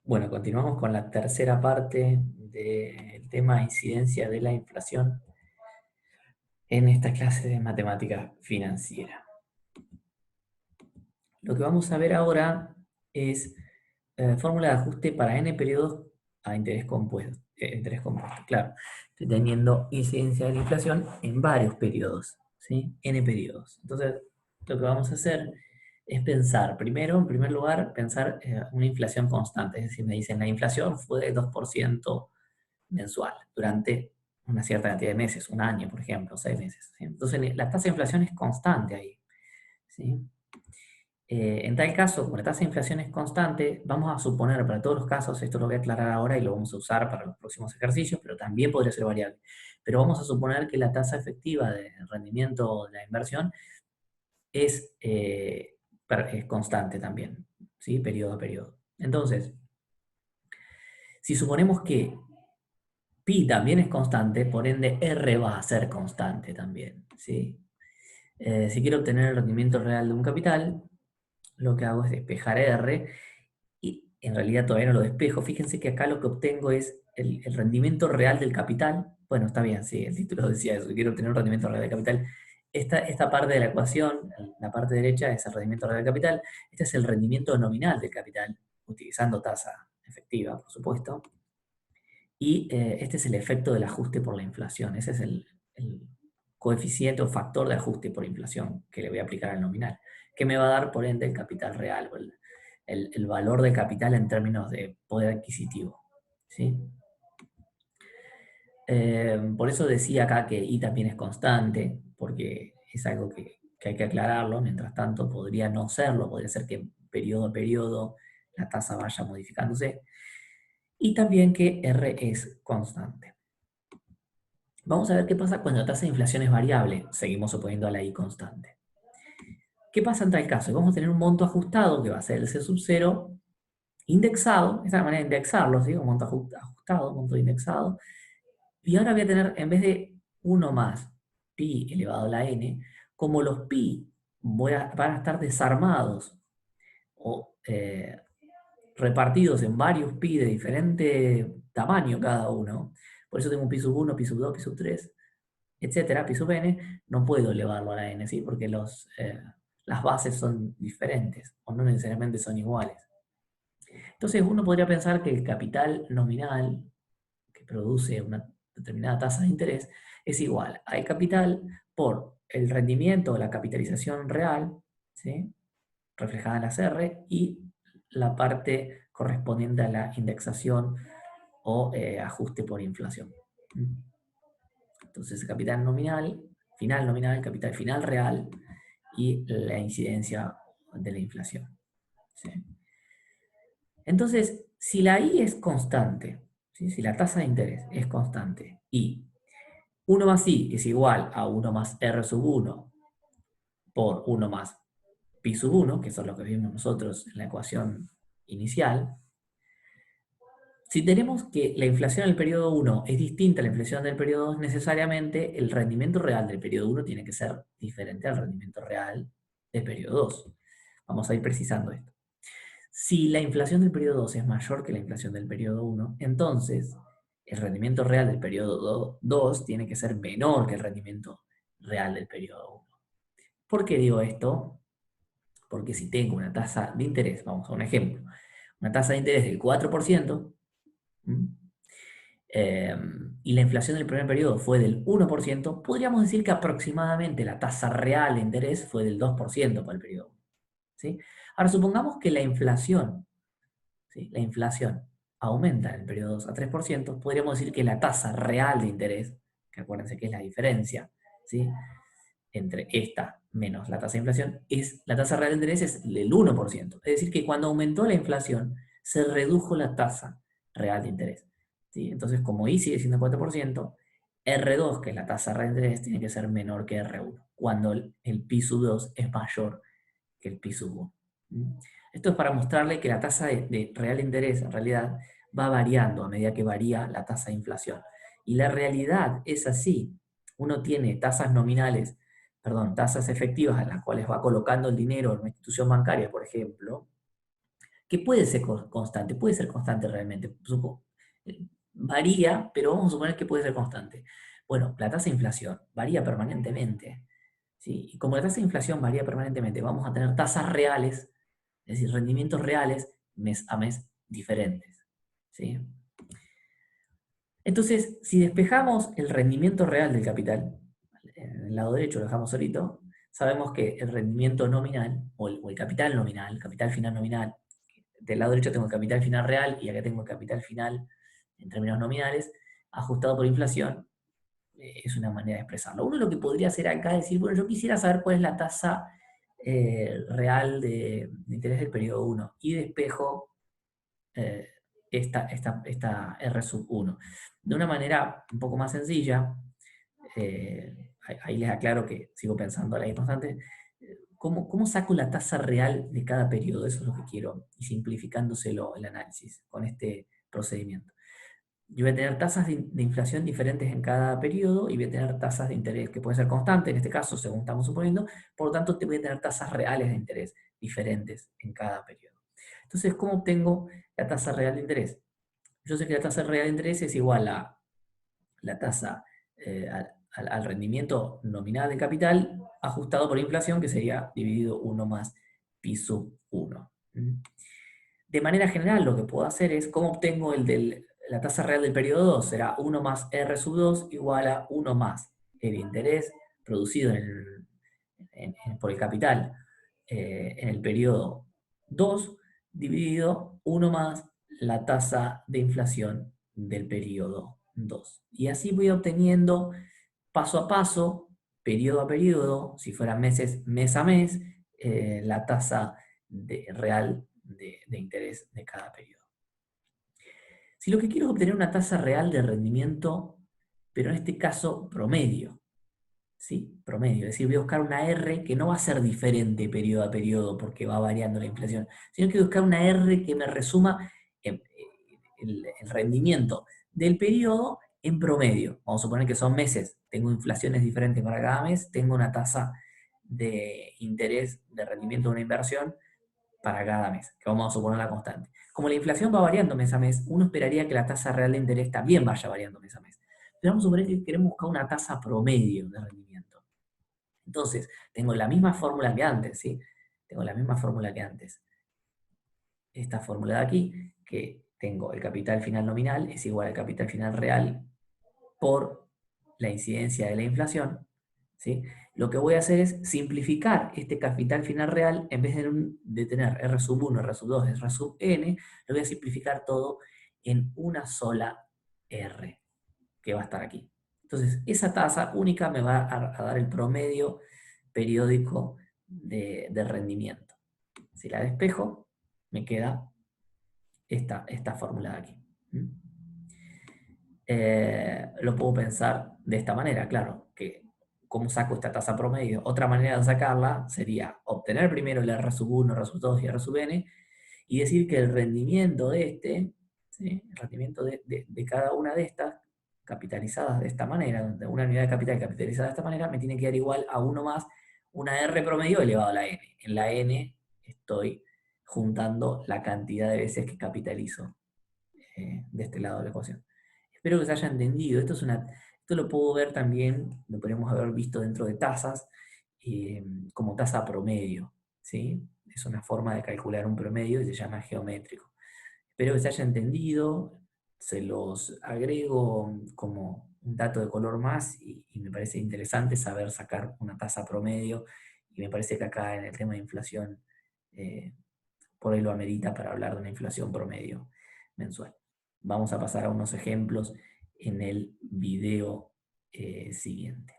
Bueno, continuamos con la tercera parte del tema incidencia de la inflación en esta clase de matemática financiera. Lo que vamos a ver ahora es fórmula de ajuste para n periodos a interés compuesto. Claro, estoy teniendo incidencia de la inflación en varios periodos, ¿sí? N periodos. Entonces, lo que vamos a hacer es pensar, primero, en primer lugar, pensar una inflación constante. Es decir, me dicen, la inflación fue de 2% mensual durante una cierta cantidad de meses, un año, por ejemplo, 6 meses. ¿Sí? Entonces, la tasa de inflación es constante ahí. ¿Sí? En tal caso, como la tasa de inflación es constante, vamos a suponer para todos los casos, esto lo voy a aclarar ahora y lo vamos a usar para los próximos ejercicios, pero también podría ser variable. Pero vamos a suponer que la tasa efectiva de rendimiento de la inversión es, es constante también, ¿sí? Periodo a periodo. Entonces, si suponemos que pi también es constante, por ende R va a ser constante también, ¿sí? Si quiero obtener el rendimiento real de un capital, lo que hago es despejar R y en realidad todavía no lo despejo. Fíjense que acá lo que obtengo es el rendimiento real del capital. Bueno, está bien, sí, el título decía eso, quiero obtener un rendimiento real del capital. Esta parte de la ecuación, la parte derecha es el rendimiento real del capital. Este es el rendimiento nominal del capital, utilizando tasa efectiva, por supuesto. Y este es el efecto del ajuste por la inflación. Ese es el coeficiente o factor de ajuste por inflación que le voy a aplicar al nominal, que me va a dar, por ende, el capital real, o el valor del capital en términos de poder adquisitivo. ¿Sí? Por eso decía acá que I también es constante, porque es algo que hay que aclararlo. Mientras tanto, podría no serlo, podría ser que periodo a periodo la tasa vaya modificándose. Y también que R es constante. Vamos a ver qué pasa cuando la tasa de inflación es variable. Seguimos suponiendo a la I constante. ¿Qué pasa en tal caso? Vamos a tener un monto ajustado que va a ser el C sub 0 indexado. Esta es la manera de indexarlo, ¿sí? Un monto ajustado, un monto indexado. Y ahora voy a tener, en vez de 1 más pi elevado a la n, como los pi van a estar desarmados o repartidos en varios pi de diferente tamaño cada uno, por eso tengo un pi sub 1, pi sub 2, pi sub 3, etcétera, pi sub n, no puedo elevarlo a la n, ¿sí? Porque las bases son diferentes o no necesariamente son iguales. Entonces uno podría pensar que el capital nominal que produce una determinada tasa de interés es igual al capital por el rendimiento o la capitalización real, ¿sí? Reflejada en las R, y la parte correspondiente a la indexación o ajuste por inflación. Entonces, capital nominal, final nominal, capital final real y la incidencia de la inflación. ¿Sí? Entonces, si la I es constante, ¿sí? Si la tasa de interés es constante y 1 más I es igual a 1 más R sub 1 por 1 más pi sub 1, que son lo que vimos nosotros en la ecuación inicial, si tenemos que la inflación del periodo 1 es distinta a la inflación del periodo 2, necesariamente el rendimiento real del periodo 1 tiene que ser diferente al rendimiento real del periodo 2. Vamos a ir precisando esto. Si la inflación del periodo 2 es mayor que la inflación del periodo 1, entonces el rendimiento real del periodo 2 tiene que ser menor que el rendimiento real del periodo 1. ¿Por qué digo esto? Porque si tengo una tasa de interés, vamos a un ejemplo, una tasa de interés del 4%, y la inflación del primer periodo fue del 1%, podríamos decir que aproximadamente la tasa real de interés fue del 2% para el periodo 1. ¿Sí? Ahora, supongamos que la inflación, ¿sí? La inflación aumenta en el periodo 2 a 3%, podríamos decir que la tasa real de interés, que acuérdense que es la diferencia, ¿sí? Entre esta menos la tasa de inflación, la tasa real de interés es del 1%. Es decir, que cuando aumentó la inflación, se redujo la tasa real de interés. ¿Sí? Entonces, como I sigue siendo 4%, R2, que es la tasa real de interés, tiene que ser menor que R1, cuando el pi sub 2 es mayor que el pi sub 1. Esto es para mostrarle que la tasa de real de interés, en realidad, va variando a medida que varía la tasa de inflación. Y la realidad es así. Uno tiene tasas nominales, tasas efectivas en las cuales va colocando el dinero en una institución bancaria, por ejemplo, que puede ser constante, puede ser constante realmente. Varía, pero vamos a suponer que puede ser constante. Bueno, la tasa de inflación varía permanentemente, ¿sí? Y como la tasa de inflación varía permanentemente, vamos a tener tasas reales, es decir, rendimientos reales mes a mes diferentes, ¿sí? Entonces, si despejamos el rendimiento real del capital, en el lado derecho lo dejamos solito, sabemos que el rendimiento nominal, o el capital nominal, capital final nominal, del lado derecho tengo el capital final real y acá tengo el capital final en términos nominales, ajustado por inflación, es una manera de expresarlo. Uno lo que podría hacer acá es decir, bueno, yo quisiera saber cuál es la tasa real de interés del periodo 1 y despejo eh, esta R sub 1. De una manera un poco más sencilla, ahí les aclaro que sigo pensando a la constante, ¿cómo saco la tasa real de cada periodo? Eso es lo que quiero, y simplificándoselo el análisis con este procedimiento. Yo voy a tener tasas de inflación diferentes en cada periodo y voy a tener tasas de interés que pueden ser constantes, en este caso, según estamos suponiendo, por lo tanto, te voy a tener tasas reales de interés diferentes en cada periodo. Entonces, ¿cómo obtengo la tasa real de interés? Yo sé que la tasa real de interés es igual a la tasa al rendimiento nominal del capital ajustado por inflación, que sería dividido 1 más pi sub 1. De manera general, lo que puedo hacer es, ¿cómo obtengo la tasa real del periodo 2? Será 1 más R sub 2 igual a 1 más el interés producido por el capital en el periodo 2 dividido 1 más la tasa de inflación del periodo 2. Y así voy obteniendo paso a paso, periodo a periodo, si fueran meses, mes a mes, la tasa real de interés de cada periodo. Si lo que quiero es obtener una tasa real de rendimiento, pero en este caso promedio, ¿sí? Promedio, es decir, voy a buscar una R que no va a ser diferente periodo a periodo porque va variando la inflación, sino que voy a buscar una R que me resuma el rendimiento del periodo en promedio. Vamos a suponer que son meses, tengo inflaciones diferentes para cada mes, tengo una tasa de interés de rendimiento de una inversión para cada mes, que vamos a suponer la constante. Como la inflación va variando mes a mes, uno esperaría que la tasa real de interés también vaya variando mes a mes. Pero vamos a suponer que queremos buscar una tasa promedio de rendimiento. Entonces, tengo la misma fórmula que antes, ¿sí? Tengo la misma fórmula que antes. Esta fórmula de aquí, que tengo el capital final nominal es igual al capital final real por la incidencia de la inflación, ¿sí? Lo que voy a hacer es simplificar este capital final real, en vez de tener R sub 1, R sub 2, R sub n, lo voy a simplificar todo en una sola R, que va a estar aquí. Entonces, esa tasa única me va a dar el promedio periódico de rendimiento. Si la despejo, me queda esta fórmula de aquí. Lo puedo pensar de esta manera, claro, que ¿cómo saco esta tasa promedio? Otra manera de sacarla sería obtener primero el R sub 1, R sub 2 y R sub n y decir que el rendimiento de ¿sí? El rendimiento de cada una de estas capitalizadas de esta manera, de una unidad de capital capitalizada de esta manera, me tiene que dar igual a 1 más una R promedio elevado a la n. En la n estoy juntando la cantidad de veces que capitalizo de este lado de la ecuación. Espero que se haya entendido. Esto lo puedo ver también, lo podríamos haber visto dentro de tasas, como tasa promedio, ¿sí? Es una forma de calcular un promedio y se llama geométrico. Espero que se haya entendido, se los agrego como un dato de color más y me parece interesante saber sacar una tasa promedio y me parece que acá en el tema de inflación por ahí lo amerita para hablar de una inflación promedio mensual. Vamos a pasar a unos ejemplos en el video siguiente.